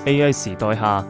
AI 時代下，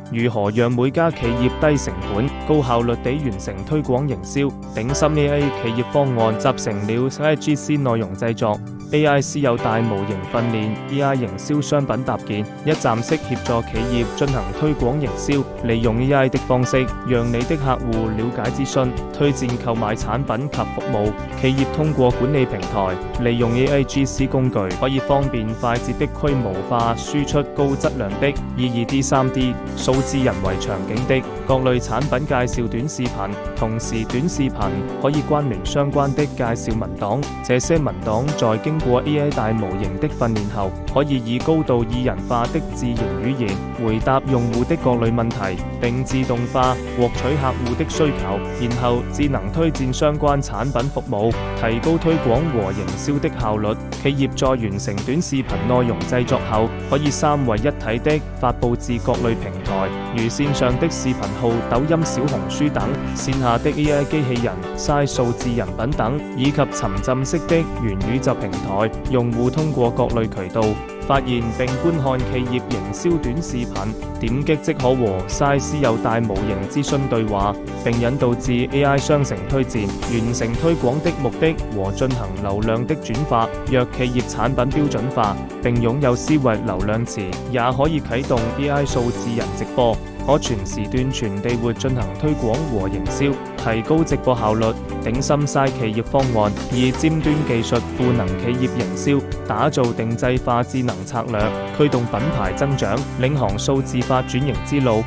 如何讓每家企業低成本、高效率地完成推廣營銷？頂心 AI 企業方案集成了 AIGC 內容製作、AI 私有大模型訓練、AI 營銷商品搭建，一站式協助企業進行推廣營銷。利用 AI 的方式，讓你的客戶了解資訊、推薦購買產品及服務。企業通過管理平台，利用 AIGC 工具，可以方便快捷的規模化輸出高質量的 2D、3D 數字人為場景的各類產品介紹短視頻。同時，短視頻可以關聯相關的介紹文檔，這些文檔在經過 AI 大模型的訓練後，可以以高度擬人化的自然語言回答用戶的各類問題，並自動化獲取客戶的需求，然後智能推薦相關產品服務，提高推廣和營銷的效率。企業在完成短視頻內容製作後，可以三位一體的發布至各類平台，如線上的視頻號、抖音、小紅書等，線下的 AI 機器人、SAI 數字人品等，以及沉浸式的元宇宙平台。用戶通過各類渠道發現並觀看企業營銷短視頻，點擊即可和 SAI 私有大模型諮詢對話，並引導至 AI 商城推薦，完成推廣的目的和進行流量的轉化。若企業產品標準化並擁有思維流量池，也可以啟動 AI 數字人直播，可全時段全地活進行推廣和營銷，提高直播效率。頂心 SAI 企業方案以尖端技術賦能企業營銷，打造定制化智能策略，驅動品牌增長，領航數字化轉型之路。